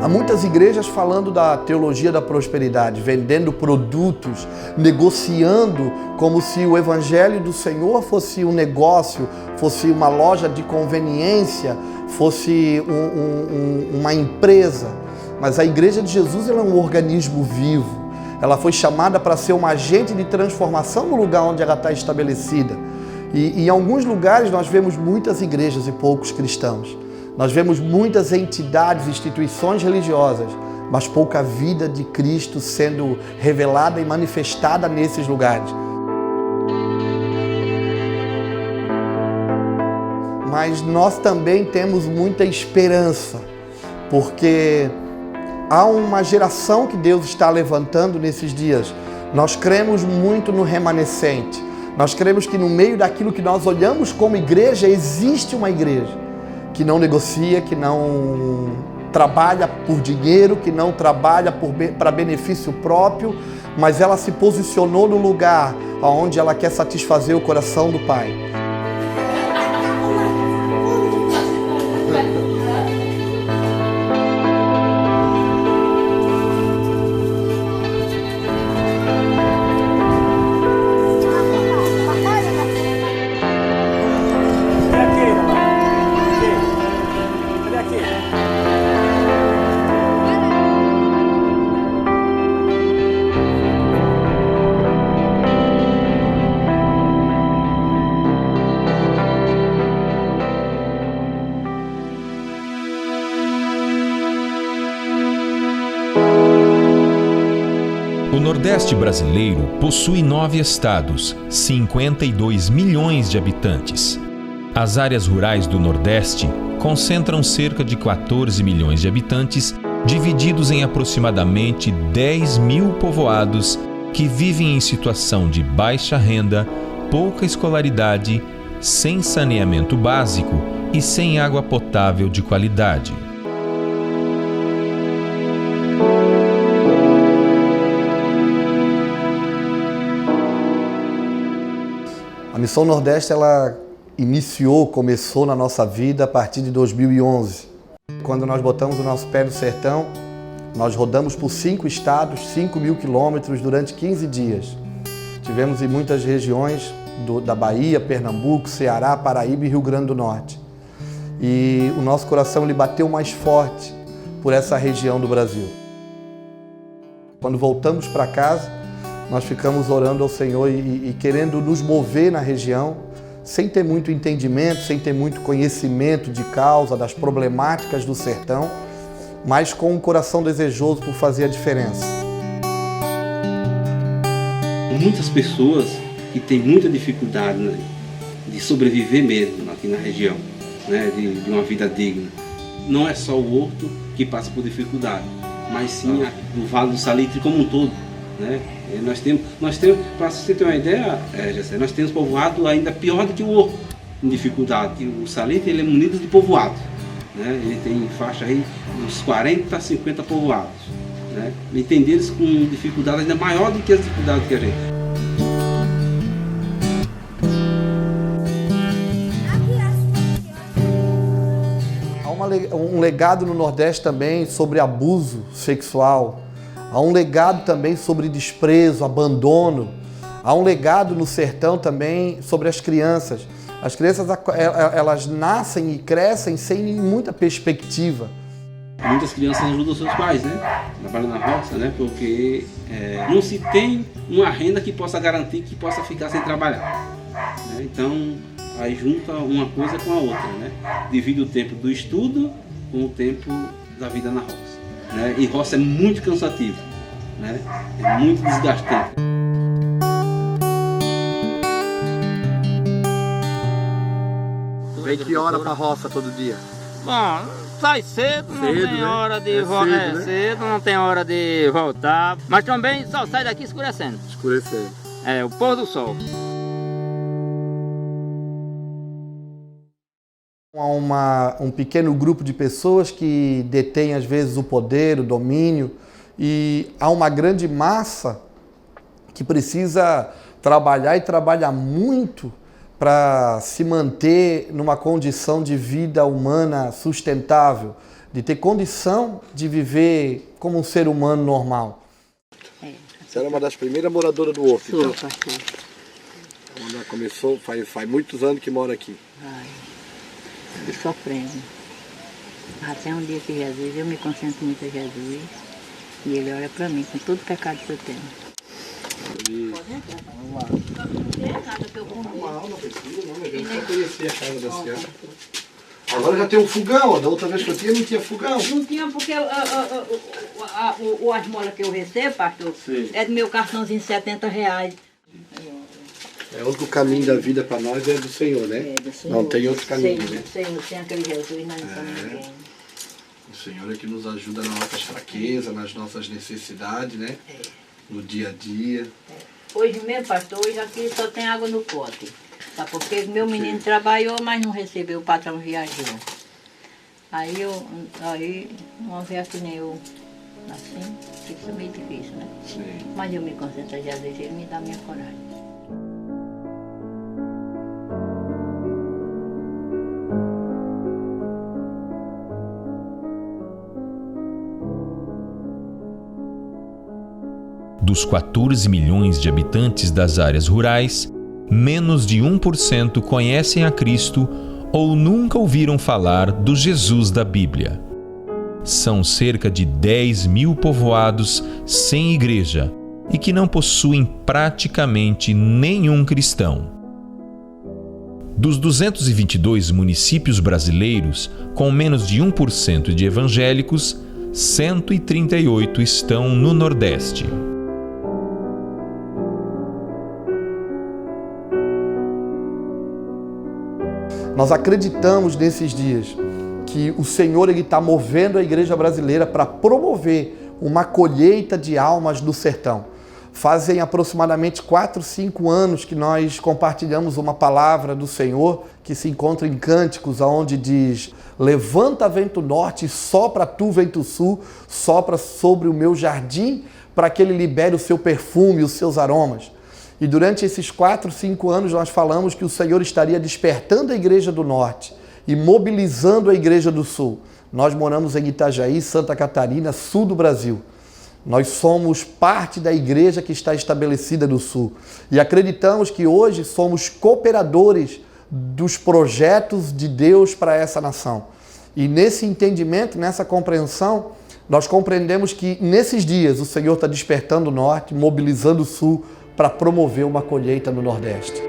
Há muitas igrejas falando da teologia da prosperidade, vendendo produtos, negociando como se o Evangelho do Senhor fosse um negócio, fosse uma loja de conveniência, fosse uma empresa. Mas a Igreja de Jesus ela é um organismo vivo. Ela foi chamada para ser um agente de transformação no lugar onde ela está estabelecida. E em alguns lugares nós vemos muitas igrejas e poucos cristãos. Nós vemos muitas entidades, instituições religiosas, mas pouca vida de Cristo sendo revelada e manifestada nesses lugares. Mas nós também temos muita esperança, porque há uma geração que Deus está levantando nesses dias. Nós cremos muito no remanescente. Nós cremos que no meio daquilo que nós olhamos como igreja, existe uma igreja que não negocia, que não trabalha por dinheiro, que não trabalha para benefício próprio, mas ela se posicionou no lugar onde ela quer satisfazer o coração do Pai. O Nordeste brasileiro possui 9 estados, 52 milhões de habitantes. As áreas rurais do Nordeste concentram cerca de 14 milhões de habitantes, divididos em aproximadamente 10 mil povoados que vivem em situação de baixa renda, pouca escolaridade, sem saneamento básico e sem água potável de qualidade. A Missão Nordeste ela começou na nossa vida a partir de 2011. Quando nós botamos o nosso pé no sertão, nós rodamos por 5 estados, 5 mil quilômetros durante 15 dias. Tivemos em muitas regiões da Bahia, Pernambuco, Ceará, Paraíba e Rio Grande do Norte. E o nosso coração ele bateu mais forte por essa região do Brasil. Quando voltamos para casa, nós ficamos orando ao Senhor e querendo nos mover na região, sem ter muito entendimento, sem ter muito conhecimento de causa, das problemáticas do sertão, mas com um coração desejoso por fazer a diferença. Muitas pessoas que têm muita dificuldade, né, de sobreviver mesmo aqui na região, né, de uma vida digna. Não é só o Horto que passa por dificuldade, mas sim o Vale do Salitre como um todo. Né? Nós temos, para você ter uma ideia, Jessé, nós temos povoado ainda pior do que o Horto em dificuldade. O Salitre ele é munido de povoado, né? Ele tem faixa aí uns 40 a 50 povoados, né? E tem deles com dificuldade ainda maior do que as dificuldades que a gente. Há um legado no Nordeste também sobre abuso sexual. Há um legado também sobre desprezo, abandono. Há um legado no sertão também sobre as crianças. As crianças, elas nascem e crescem sem muita perspectiva. Muitas crianças ajudam seus pais, né? Trabalham na roça, né? Porque não se tem uma renda que possa garantir que possa ficar sem trabalhar, né? Então, aí junta uma coisa com a outra, né? Divide o tempo do estudo com o tempo da vida na roça. Né? E roça é muito cansativo, né? É muito desgastante. Vem que hora pra roça todo dia? Bom, sai cedo, não tem né? hora de voltar. Né? Cedo, não tem hora de voltar. Mas também só sai daqui escurecendo. Escurecendo. É, o pôr do sol. Há um pequeno grupo de pessoas que detém às vezes o poder, o domínio, e há uma grande massa que precisa trabalhar e trabalhar muito para se manter numa condição de vida humana sustentável, de ter condição de viver como um ser humano normal. A senhora é uma das primeiras moradoras do Horto, então? Sou, pastor. Ela começou, faz muitos anos que mora aqui. Vai. E sofrendo. Até um dia que Jesus, eu me concentro muito em Jesus. E Ele olha para mim com todo o pecado que eu tenho. Agora já tem um fogão, da outra vez que eu tinha não tinha fogão. Não tinha porque o esmola que eu recebo, pastor, Sim. é do meu cartãozinho de R$70. É o único caminho da vida para nós é do Senhor, né? É do Senhor. Não tem outro caminho, né? Senhor, sem aquele Jesus, nós não somos ninguém. O Senhor é que nos ajuda nas nossas fraquezas, nas nossas necessidades, né? No dia a dia. Hoje mesmo, pastor, hoje aqui só tem água no pote. Sabe por quê? Meu menino trabalhou, mas não recebeu, o patrão viajou. Aí uma vez que nem eu, assim, fica meio difícil, né? Sim. Mas eu me concentro em Jesus, Ele me dá minha coragem. Dos 14 milhões de habitantes das áreas rurais, menos de 1% conhecem a Cristo ou nunca ouviram falar do Jesus da Bíblia. São cerca de 10 mil povoados sem igreja e que não possuem praticamente nenhum cristão. Dos 222 municípios brasileiros com menos de 1% de evangélicos, 138 estão no Nordeste. Nós acreditamos nesses dias que o Senhor está movendo a igreja brasileira para promover uma colheita de almas do sertão. Fazem aproximadamente 4, 5 anos que nós compartilhamos uma palavra do Senhor que se encontra em Cânticos, onde diz: levanta vento norte e sopra tu vento sul, sopra sobre o meu jardim para que ele libere o seu perfume, os seus aromas. E durante esses 4, 5 anos nós falamos que o Senhor estaria despertando a igreja do norte e mobilizando a igreja do sul. Nós moramos em Itajaí, Santa Catarina, sul do Brasil. Nós somos parte da igreja que está estabelecida no sul. E acreditamos que hoje somos cooperadores dos projetos de Deus para essa nação. E nesse entendimento, nessa compreensão, nós compreendemos que nesses dias o Senhor está despertando o norte, mobilizando o sul, para promover uma colheita no Nordeste.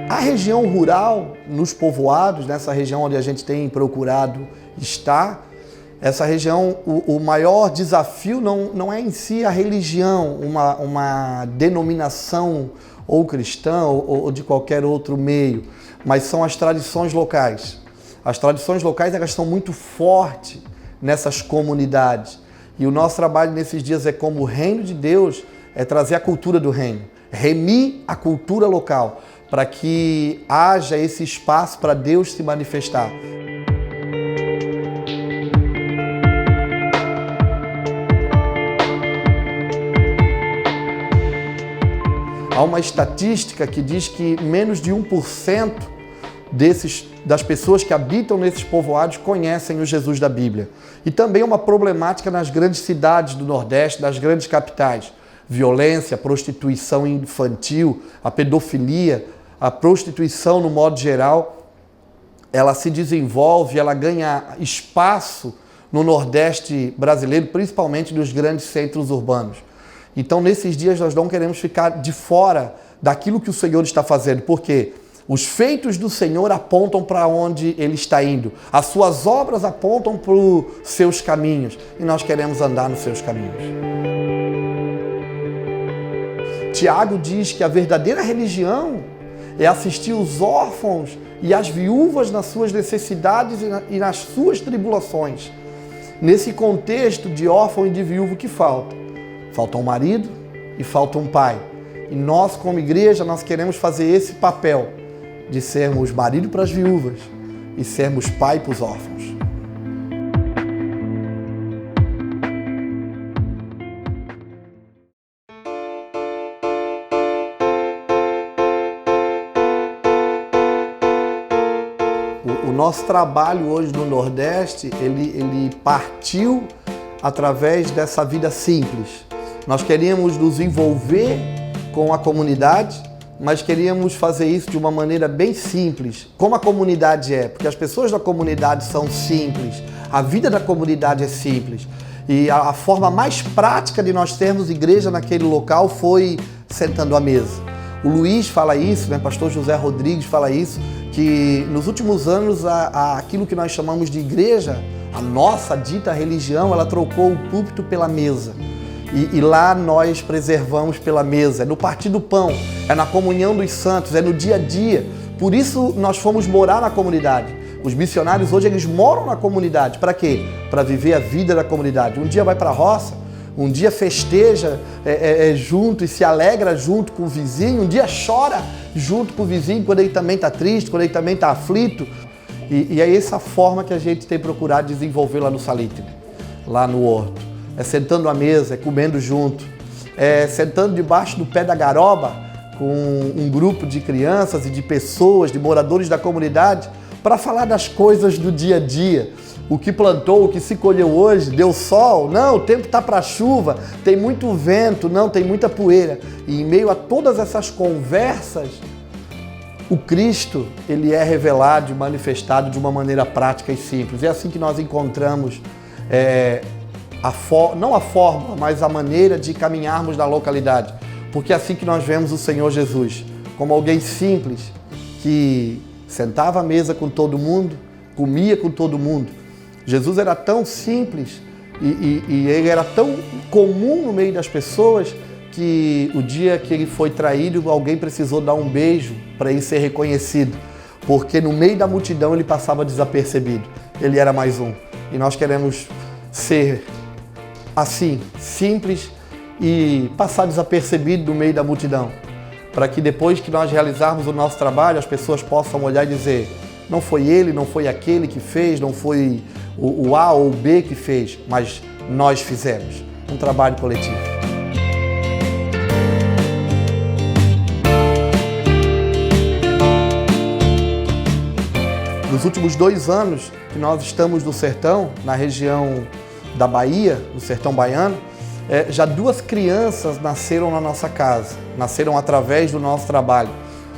A região rural, nos povoados, nessa região onde a gente tem procurado estar, essa região, o maior desafio não é em si a religião, uma denominação ou cristã ou de qualquer outro meio, mas são as tradições locais. As tradições locais, elas estão muito fortes nessas comunidades. E o nosso trabalho nesses dias é como o reino de Deus, é trazer a cultura do reino, remir a cultura local, para que haja esse espaço para Deus se manifestar. Há uma estatística que diz que menos de 1% das pessoas que habitam nesses povoados conhecem o Jesus da Bíblia. E também uma problemática nas grandes cidades do Nordeste, nas grandes capitais. Violência, prostituição infantil, a pedofilia, a prostituição no modo geral, ela se desenvolve, ela ganha espaço no Nordeste brasileiro, principalmente nos grandes centros urbanos. Então, nesses dias, nós não queremos ficar de fora daquilo que o Senhor está fazendo, porque os feitos do Senhor apontam para onde Ele está indo. As suas obras apontam para os seus caminhos, e nós queremos andar nos seus caminhos. Tiago diz que a verdadeira religião é assistir os órfãos e as viúvas nas suas necessidades e nas suas tribulações. Nesse contexto de órfão e de viúvo, o que falta? Falta um marido e falta um pai. E nós, como igreja, nós queremos fazer esse papel de sermos marido para as viúvas e sermos pai para os órfãos. nosso trabalho hoje no Nordeste, ele partiu através dessa vida simples. Nós queríamos nos envolver com a comunidade, mas queríamos fazer isso de uma maneira bem simples, como a comunidade é, porque as pessoas da comunidade são simples, a vida da comunidade é simples. E a forma mais prática de nós termos igreja naquele local foi sentando à mesa. O Luiz fala isso, né? Pastor José Rodrigues fala isso, que nos últimos anos aquilo que nós chamamos de igreja, a nossa dita religião, ela trocou o púlpito pela mesa. E lá nós preservamos pela mesa, é no partir do pão, é na comunhão dos santos, é no dia a dia. Por isso nós fomos morar na comunidade. Os missionários hoje eles moram na comunidade. Para quê? Para viver a vida da comunidade. Um dia vai para a roça, um dia festeja junto e se alegra junto com o vizinho, um dia chora junto com o vizinho quando ele também está triste, quando ele também está aflito. E é essa forma que a gente tem procurado desenvolver lá no Salitre, lá no Horto. É sentando à mesa, é comendo junto, é sentando debaixo do pé da garoba com um grupo de crianças e de pessoas, de moradores da comunidade, para falar das coisas do dia a dia. O que plantou, o que se colheu hoje, deu sol? Não, o tempo está para chuva, tem muito vento, não, tem muita poeira. E em meio a todas essas conversas, o Cristo, ele é revelado e manifestado de uma maneira prática e simples. É assim que nós encontramos não a forma, mas a maneira de caminharmos na localidade. Porque é assim que nós vemos o Senhor Jesus, como alguém simples, que sentava à mesa com todo mundo, comia com todo mundo. Jesus era tão simples e ele era tão comum no meio das pessoas que o dia que ele foi traído, alguém precisou dar um beijo para ele ser reconhecido, porque no meio da multidão ele passava desapercebido. Ele era mais um. E nós queremos ser assim, simples e passar desapercebido no meio da multidão, para que depois que nós realizarmos o nosso trabalho, as pessoas possam olhar e dizer: não foi ele, não foi aquele que fez, não foi o A ou o B que fez, mas nós fizemos um trabalho coletivo. Nos últimos 2 anos que nós estamos no sertão, na região da Bahia, no sertão baiano, já 2 crianças nasceram na nossa casa, nasceram através do nosso trabalho.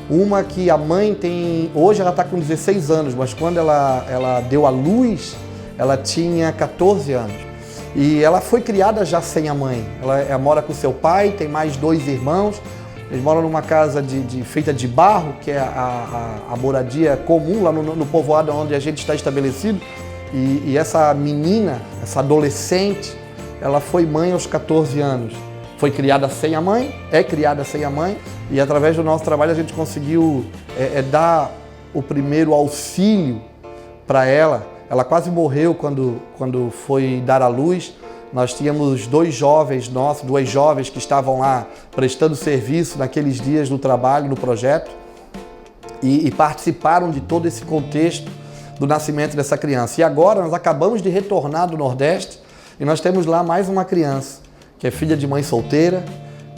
Uma que a mãe tem, hoje ela está com 16 anos, mas quando ela deu à luz, ela tinha 14 anos. E ela foi criada já sem a mãe. Ela mora com seu pai, tem mais 2 irmãos. Eles moram numa casa feita de barro, que é a moradia comum lá no povoado onde a gente está estabelecido. E essa menina, essa adolescente, ela foi mãe aos 14 anos. Foi criada sem a mãe, é criada sem a mãe, e através do nosso trabalho a gente conseguiu dar o primeiro auxílio para ela. Ela quase morreu quando foi dar à luz. Nós tínhamos 2 jovens nossos, 2 jovens que estavam lá prestando serviço naqueles dias no trabalho, no projeto, e participaram de todo esse contexto do nascimento dessa criança. E agora nós acabamos de retornar do Nordeste e nós temos lá mais uma criança, que é filha de mãe solteira,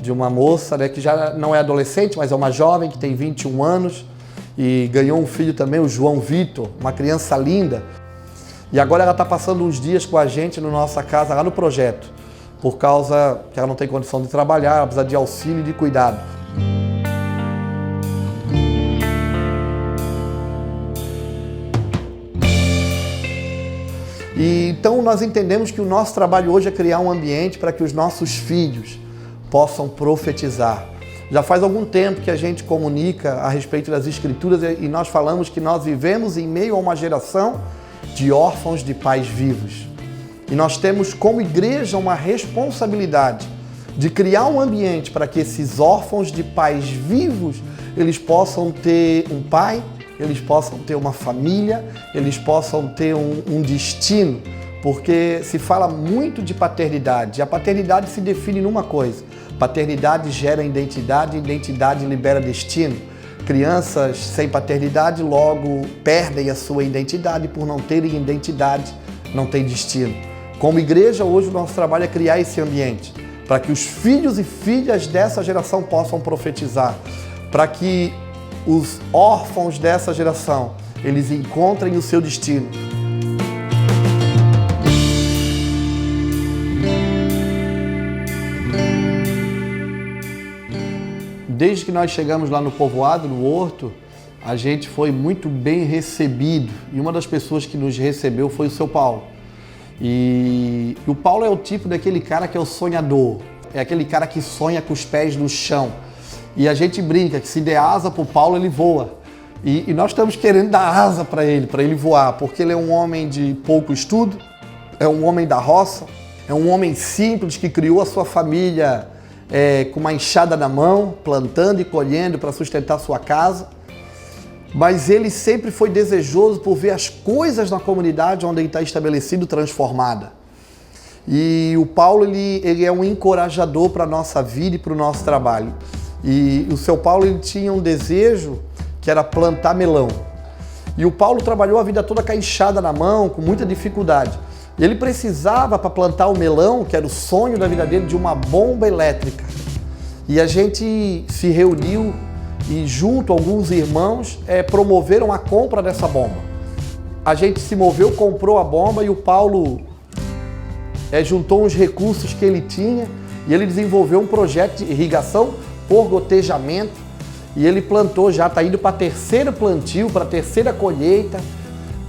de uma moça, né, que já não é adolescente, mas é uma jovem que tem 21 anos e ganhou um filho também, o João Vitor, uma criança linda. E agora ela está passando uns dias com a gente na nossa casa, lá no projeto, por causa que ela não tem condição de trabalhar, ela precisa de auxílio e de cuidado. E então nós entendemos que o nosso trabalho hoje é criar um ambiente para que os nossos filhos possam profetizar. Já faz algum tempo que a gente comunica a respeito das Escrituras e nós falamos que nós vivemos em meio a uma geração de órfãos de pais vivos. E nós temos como igreja uma responsabilidade de criar um ambiente para que esses órfãos de pais vivos, eles possam ter um pai, eles possam ter uma família, eles possam ter um destino, porque se fala muito de paternidade, e a paternidade se define numa coisa: paternidade gera identidade, identidade libera destino. Crianças sem paternidade logo perdem a sua identidade, por não terem identidade, não têm destino. Como igreja, hoje o nosso trabalho é criar esse ambiente, para que os filhos e filhas dessa geração possam profetizar, para que os órfãos dessa geração, eles encontrem o seu destino. Desde que nós chegamos lá no povoado, no Horto, a gente foi muito bem recebido. E uma das pessoas que nos recebeu foi o seu Paulo. E o Paulo é o tipo daquele cara que é o sonhador. É aquele cara que sonha com os pés no chão. E a gente brinca que se der asa para o Paulo, ele voa. E nós estamos querendo dar asa para ele voar. Porque ele é um homem de pouco estudo, é um homem da roça, é um homem simples que criou a sua família com uma enxada na mão, plantando e colhendo para sustentar sua casa. Mas ele sempre foi desejoso por ver as coisas na comunidade onde ele está estabelecido transformada. E o Paulo ele é um encorajador para a nossa vida e para o nosso trabalho. E o seu Paulo ele tinha um desejo que era plantar melão. E o Paulo trabalhou a vida toda com a enxada na mão, com muita dificuldade. E ele precisava, para plantar o melão, que era o sonho da vida dele, de uma bomba elétrica. E a gente se reuniu e junto alguns irmãos promoveram a compra dessa bomba. A gente se moveu, comprou a bomba e o Paulo juntou uns recursos que ele tinha e ele desenvolveu um projeto de irrigação por gotejamento e ele plantou já, está indo para a terceira plantio, para a terceira colheita.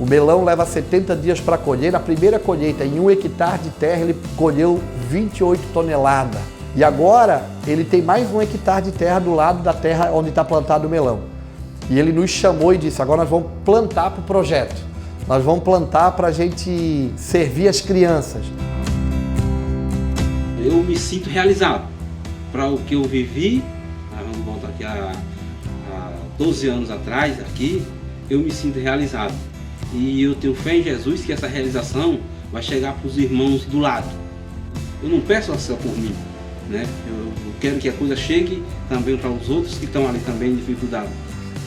O melão leva 70 dias para colher. Na primeira colheita, em 1 hectare de terra, ele colheu 28 toneladas. E agora ele tem mais 1 hectare de terra do lado da terra onde está plantado o melão. E ele nos chamou e disse, agora nós vamos plantar para o projeto. Nós vamos plantar para a gente servir as crianças. Eu me sinto realizado para o que eu vivi, vamos voltar aqui há 12 anos atrás, aqui, eu me sinto realizado. E eu tenho fé em Jesus que essa realização vai chegar para os irmãos do lado. Eu não peço só por mim, né? Eu quero que a coisa chegue também para os outros que estão ali também em dificuldade.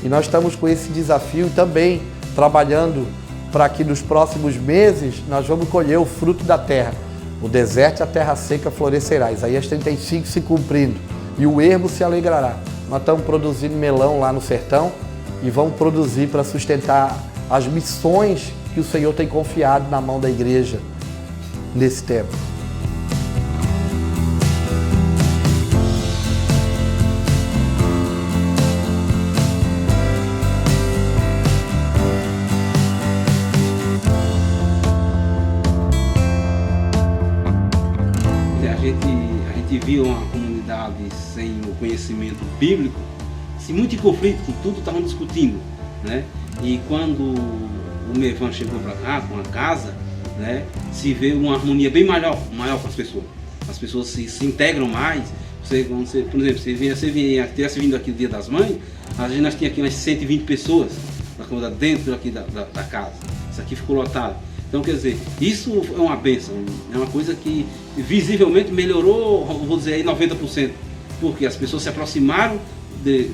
E nós estamos com esse desafio também, trabalhando para que nos próximos meses nós vamos colher o fruto da terra. O deserto e a terra seca florescerá. Isaías 35 se cumprindo. E o ermo se alegrará. Nós estamos produzindo melão lá no sertão e vamos produzir para sustentar as missões que o Senhor tem confiado na mão da igreja nesse tempo. A gente viu uma comunidade sem o conhecimento bíblico, assim, muito em conflito, com tudo estavam discutindo, né? E quando o Mevan chegou para cá, com a casa, né, se vê uma harmonia bem maior com as pessoas. As pessoas se integram mais. Por exemplo, se tivesse vindo aqui o Dia das Mães, a gente nós tínhamos aqui umas 120 pessoas dentro aqui da casa. Isso aqui ficou lotado. Então, quer dizer, isso é uma bênção, é uma coisa que visivelmente melhorou, vou dizer aí 90%, porque as pessoas se aproximaram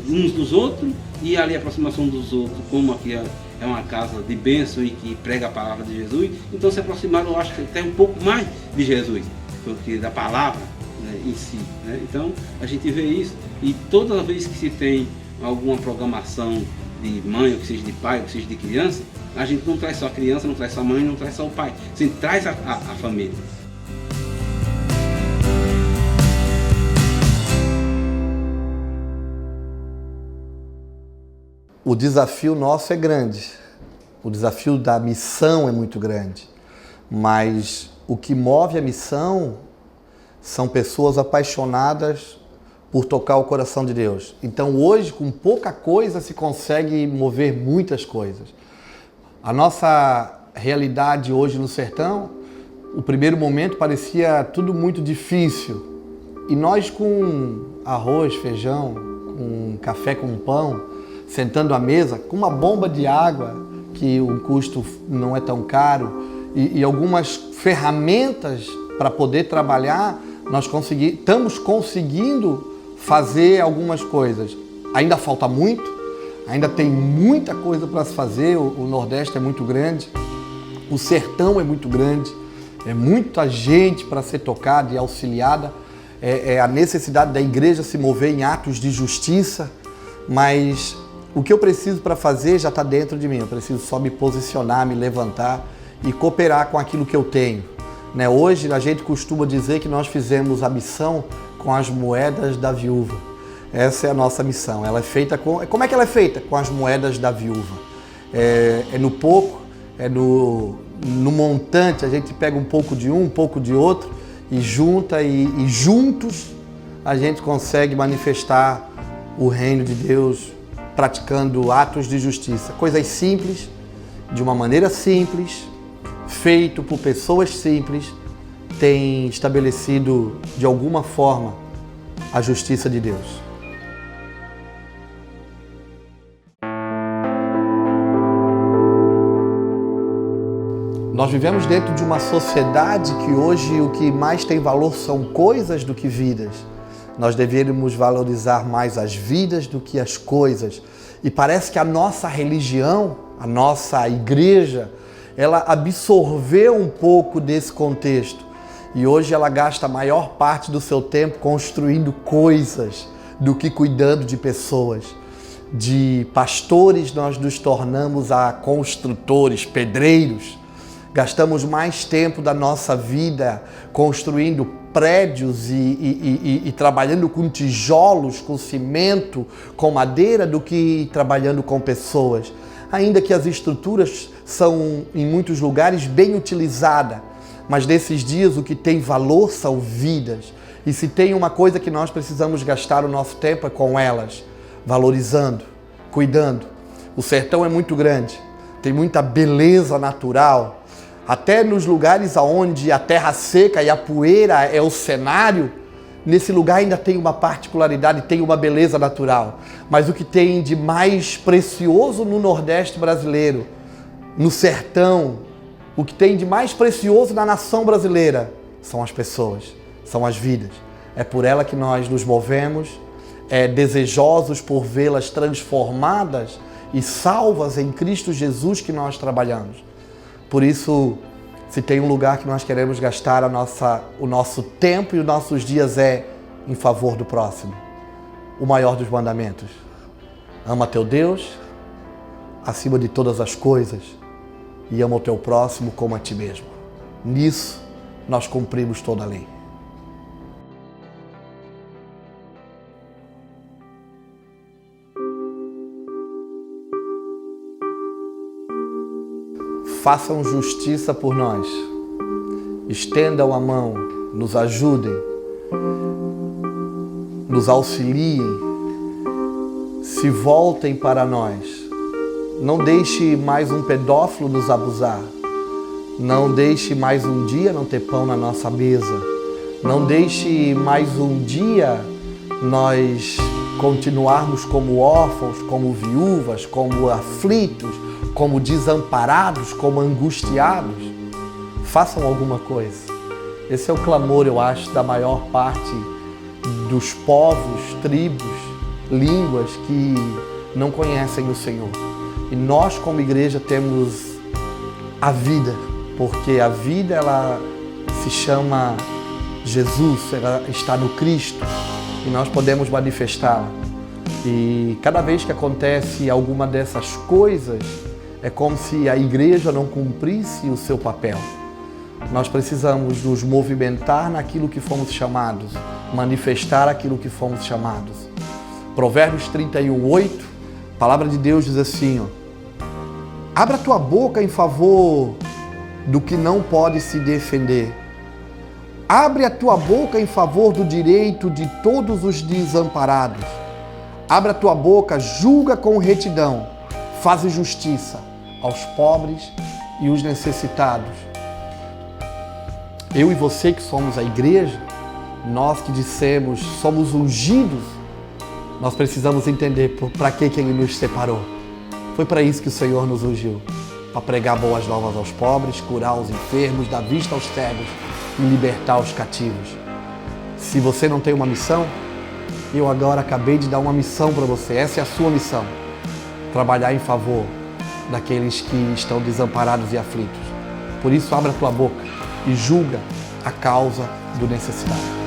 uns dos outros e ali a aproximação dos outros, como aqui é uma casa de bênção e que prega a palavra de Jesus, então se aproximaram, eu acho que até um pouco mais de Jesus, porque da palavra, né, em si, né? Então a gente vê isso e toda vez que se tem alguma programação de mãe, ou que seja de pai, ou que seja de criança, a gente não traz só a criança, não traz só a mãe, não traz só o pai, a gente traz a família. O desafio nosso é grande, o desafio da missão é muito grande, mas o que move a missão são pessoas apaixonadas por tocar o coração de Deus. Então hoje, com pouca coisa, se consegue mover muitas coisas. A nossa realidade hoje no sertão, o primeiro momento parecia tudo muito difícil. E nós com arroz, feijão, com café com pão, sentando à mesa, com uma bomba de água, que o custo não é tão caro, e algumas ferramentas para poder trabalhar, estamos conseguindo fazer algumas coisas. Ainda falta muito, ainda tem muita coisa para se fazer, o Nordeste é muito grande, o sertão é muito grande, é muita gente para ser tocada e auxiliada, é a necessidade da igreja se mover em atos de justiça, mas O que eu preciso para fazer já está dentro de mim. Eu preciso só me posicionar, me levantar e cooperar com aquilo que eu tenho. Né? Hoje a gente costuma dizer que nós fizemos a missão com as moedas da viúva. Essa é a nossa missão. Ela é feita com... Como é que ela é feita? Com as moedas da viúva. É no pouco, é no montante. A gente pega um pouco de um pouco de outro e junta e juntos a gente consegue manifestar o reino de Deus praticando atos de justiça. Coisas simples, de uma maneira simples, feito por pessoas simples, tem estabelecido de alguma forma a justiça de Deus. Nós vivemos dentro de uma sociedade que hoje o que mais tem valor são coisas do que vidas. Nós deveríamos valorizar mais as vidas do que as coisas. E parece que a nossa religião, a nossa igreja, ela absorveu um pouco desse contexto. E hoje ela gasta a maior parte do seu tempo construindo coisas do que cuidando de pessoas. De pastores nós nos tornamos a construtores, pedreiros. Gastamos mais tempo da nossa vida construindo prédios e trabalhando com tijolos, com cimento, com madeira, do que trabalhando com pessoas. Ainda que as estruturas são, em muitos lugares, bem utilizadas, mas nesses dias o que tem valor são vidas. E se tem uma coisa que nós precisamos gastar o nosso tempo é com elas, valorizando, cuidando. O sertão é muito grande, tem muita beleza natural. Até nos lugares onde a terra seca e a poeira é o cenário, nesse lugar ainda tem uma particularidade, tem uma beleza natural. Mas o que tem de mais precioso no Nordeste brasileiro, no sertão, o que tem de mais precioso na nação brasileira, são as pessoas, são as vidas. É por ela que nós nos movemos, desejosos por vê-las transformadas e salvas em Cristo Jesus que nós trabalhamos. Por isso, se tem um lugar que nós queremos gastar o nosso tempo e os nossos dias é em favor do próximo. O maior dos mandamentos. Ama teu Deus acima de todas as coisas e ama o teu próximo como a ti mesmo. Nisso, nós cumprimos toda a lei. Façam justiça por nós, estendam a mão, nos ajudem, nos auxiliem, se voltem para nós. Não deixe mais um pedófilo nos abusar, não deixe mais um dia não ter pão na nossa mesa, não deixe mais um dia nós continuarmos como órfãos, como viúvas, como aflitos, como desamparados, como angustiados. Façam alguma coisa. Esse é o clamor, eu acho, da maior parte dos povos, tribos, línguas que não conhecem o Senhor. E nós, como igreja, temos a vida, porque a vida, ela se chama Jesus, ela está no Cristo e nós podemos manifestá-la. E cada vez que acontece alguma dessas coisas, é como se a igreja não cumprisse o seu papel. Nós precisamos nos movimentar naquilo que fomos chamados, manifestar aquilo que fomos chamados. Provérbios 31:8, a palavra de Deus diz assim, abra a tua boca em favor do que não pode se defender. Abre a tua boca em favor do direito de todos os desamparados. Abre a tua boca, julga com retidão, faz justiça aos pobres e os necessitados. Eu e você que somos a igreja, nós que dissemos somos ungidos, nós precisamos entender para que Ele nos separou. Foi para isso que o Senhor nos ungiu, para pregar boas novas aos pobres, curar os enfermos, dar vista aos cegos e libertar os cativos. Se você não tem uma missão, eu agora acabei de dar uma missão para você. Essa é a sua missão. Trabalhar em favor daqueles que estão desamparados e aflitos. Por isso, abra a tua boca e julga a causa do necessitado.